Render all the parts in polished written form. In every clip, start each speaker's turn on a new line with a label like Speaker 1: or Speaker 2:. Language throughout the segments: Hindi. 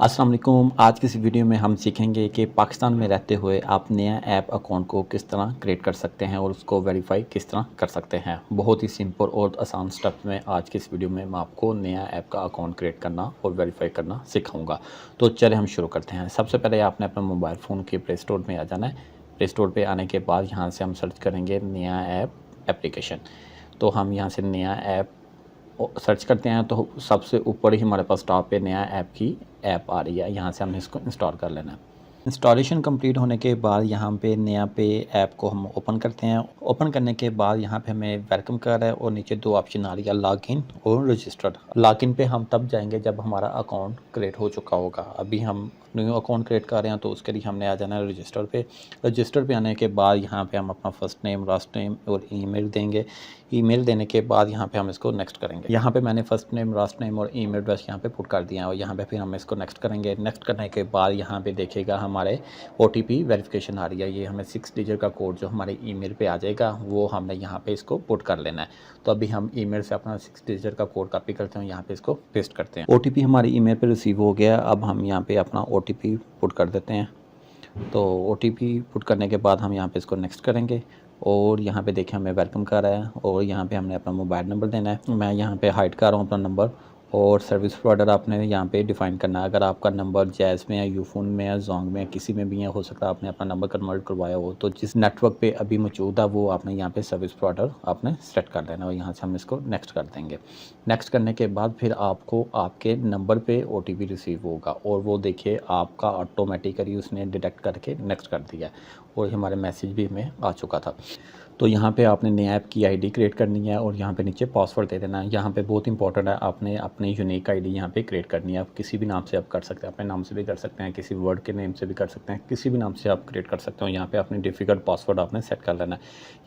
Speaker 1: अस्सलाम वालेकुम। आज की इस वीडियो में हम सीखेंगे कि पाकिस्तान में रहते हुए आप नया ऐप अकाउंट को किस तरह क्रिएट कर सकते हैं और उसको वेरीफाई किस तरह कर सकते हैं। बहुत ही सिंपल और आसान स्टेप में आज की इस वीडियो में मैं आपको नया ऐप का अकाउंट क्रिएट करना और वेरीफाई करना सिखाऊंगा। तो चलिए हम शुरू करते हैं। सबसे पहले आपने अपने मोबाइल फ़ोन के प्ले स्टोर में आ जाना है। प्ले स्टोर पर आने के बाद यहाँ से हम सर्च करेंगे नया ऐप एप्लीकेशन। तो हम यहाँ से नया ऐप सर्च करते हैं तो सबसे ऊपर ही हमारे पास टॉप पे नया ऐप आ रही है। यहाँ से हमने इसको इंस्टॉल कर लेना है। इंस्टॉलेशन कंप्लीट होने के बाद यहाँ पे नया पे ऐप को हम ओपन करते हैं। ओपन करने के बाद यहाँ पे हमें वेलकम कर रहा है और नीचे दो ऑप्शन आ रही है, लॉगिन और रजिस्टर्ड। लॉगिन पे हम तब जाएंगे जब हमारा अकाउंट क्रिएट हो चुका होगा। अभी हम न्यू अकाउंट क्रिएट कर रहे हैं तो उसके लिए हमने आ जाना है रजिस्टर पे। रजिस्टर पे आने के बाद यहाँ पे हम अपना फर्स्ट नेम, लास्ट नेम और ईमेल देंगे। ईमेल देने के बाद यहाँ पे हम इसको नेक्स्ट करेंगे। यहाँ पे मैंने फर्स्ट नेम, लास्ट नेम और ईमेल एड्रेस यहाँ पे पुट कर दिया है और यहाँ पे फिर हम इसको नेक्स्ट करेंगे। नेक्स्ट करने के बाद यहाँ पे देखिएगा हमारे OTP वेरिफिकेशन आ रही है। ये हमें 6 डिजिट का कोड जो हमारे ईमेल पे आ जाएगा वो हमने यहाँ पे इसको पुट कर लेना है। तो अभी हम ईमेल से अपना 6 डिजिट का कोड कॉपी करते हैं, यहाँ पे इसको पेस्ट करते हैं। OTP हमारे ईमेल पे रिसीव हो गया। अब हम यहाँ पे अपना OTP पुट कर देते हैं। तो OTP पुट करने के बाद हम यहाँ पे इसको नेक्स्ट करेंगे और यहाँ पे देखिए हमें वेलकम कर रहा है और यहाँ पे हमने अपना मोबाइल नंबर देना है। मैं यहाँ पे हाइड कर रहा हूँ अपना नंबर और सर्विस प्रोवाइडर आपने यहाँ पे डिफ़ाइन करना है। अगर आपका नंबर जैज़ में है, यूफोन में है, जोंग में है, किसी में भी है, हो सकता है आपने अपना नंबर कन्वर्ट करवाया हो। तो जिस नेटवर्क पे अभी मौजूद है वो आपने यहाँ पे सर्विस प्रोवाइडर आपने सेट कर लेना और यहाँ से हम इसको नेक्स्ट कर देंगे। नेक्स्ट करने के बाद फिर आपको आपके नंबर पे OTP रिसीव होगा और वो देखिए आपका ऑटोमेटिकली उसने डिटेक्ट करके नेक्स्ट कर दिया और हमारे मैसेज भी हमें आ चुका था। तो यहाँ पे आपने नया ऐप की ID क्रिएट करनी है और यहाँ पे नीचे पासवर्ड दे देना है। यहाँ पे बहुत इंपॉर्टेंट है, आपने अपनी यूनिक ID यहाँ पे क्रिएट करनी है। आप किसी भी नाम से आप कर सकते हैं, अपने नाम से भी कर सकते हैं, किसी वर्ड के नेम से भी कर सकते हैं, किसी भी नाम से आप क्रिएट कर सकते हो। यहाँ पे अपनी डिफ़िकल्ट पासवर्ड आपने सेट कर लेना है।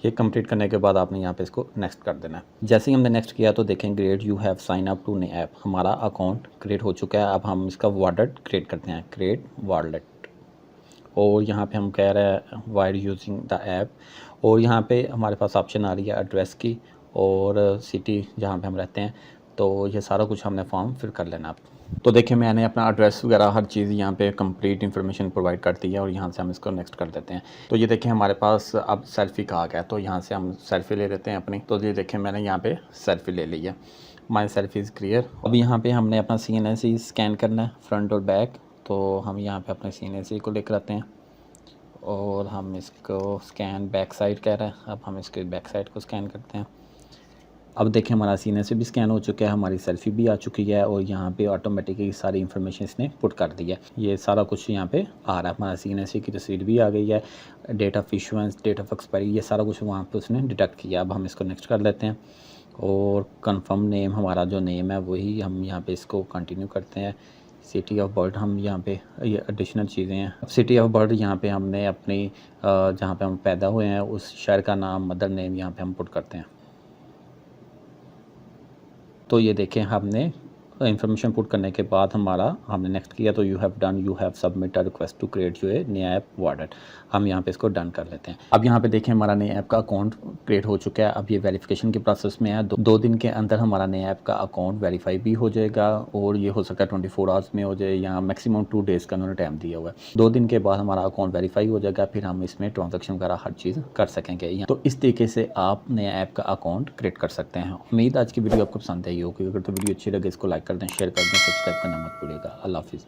Speaker 1: ये कंप्लीट करने के बाद आपने यहाँ पे इसको नेक्स्ट कर देना है। जैसे ही हमने नेक्स्ट किया तो देखें great, you have sign up to नया ऐप। हमारा अकाउंट क्रिएट हो चुका है। अब हम इसका वॉलेट क्रिएट करते हैं, क्रिएट वॉलेट। और यहाँ पे हम कह रहे हैं वाइल यूजिंग द ऐप और यहाँ पे हमारे पास ऑप्शन आ रही है एड्रेस की और सिटी जहाँ पे हम रहते हैं। तो ये सारा कुछ हमने फॉर्म फिल कर लेना आप। तो देखिए मैंने अपना एड्रेस वगैरह हर चीज़ यहाँ पे कंप्लीट इन्फॉर्मेशन प्रोवाइड कर दी है और यहाँ से हम इसको नेक्स्ट कर देते हैं। तो ये देखिए हमारे पास अब सेल्फ़ी का आ गया। तो यहाँ से हम सेल्फ़ी ले लेते हैं अपनी। तो ये देखिए मैंने यहाँ पे सेल्फ़ी ले ली है। माई सेल्फ़ी इज़ क्लियर। अब यहाँ पे हमने अपना CNC स्कैन करना है, फ्रंट और बैक। तो हम यहाँ पे अपने CNC को लेकर आते हैं और हम इसको स्कैन बैक साइड कह रहे हैं। अब हम इसके बैक साइड को स्कैन करते हैं। अब देखें हमारा CNC भी स्कैन हो चुका है, हमारी सेल्फ़ी भी आ चुकी है और यहाँ पे ऑटोमेटिकली सारी इन्फॉर्मेशन इसने पुट कर दी है। ये सारा कुछ यहाँ पे आ रहा है। हमारा CNC की तस्वीर भी आ गई है, date of issuance, date of expiry, ये सारा कुछ वहाँ पे उसने डिटेक्ट किया। अब हम इसको नेक्स्ट कर लेते हैं और कन्फर्म नेम, हमारा जो नेम है वही हम यहाँ पे इसको कंटिन्यू करते हैं। सिटी ऑफ बर्थ हम यहाँ पे, ये एडिशनल चीज़ें हैं। अब सिटी ऑफ बर्थ यहाँ पे हमने अपनी जहाँ पे हम पैदा हुए हैं उस शहर का नाम, मदर नेम यहाँ पे हम पुट करते हैं। तो ये देखें हमने इन्फॉर्मेशन पुट करने के बाद हमने नेक्स्ट किया। तो you have submit a request to create जो है नया ऐप वॉलेट। हम यहाँ पे इसको डन कर लेते हैं। अब यहाँ पे देखें हमारा नया ऐप का अकाउंट क्रिएट हो चुका है। अब ये वेरिफिकेशन के प्रोसेस में है। दो दिन के अंदर हमारा नया ऐप का अकाउंट वेरीफाई भी हो जाएगा और ये हो सकता है 24 आवर्स में हो जाए या मैक्सिमम 2 डेज़ का उन्होंने टाइम दिया हुआ है। 2 दिन के बाद हमारा अकाउंट वेरीफाई हो जाएगा, फिर हम इसमें ट्रांजेक्शन वगैरह हर चीज़ कर सकेंगे। तो इस तरीके से आप नया ऐप का अकाउंट क्रिएट कर सकते हैं। उम्मीद आज की वीडियो आपको पसंद आई होगी। अगर तो वीडियो अच्छी लगे इसको लाइक कर दें, शेयर कर दें, सब्सक्राइब करना मत भूलिएगा। अल्लाह हाफिज़।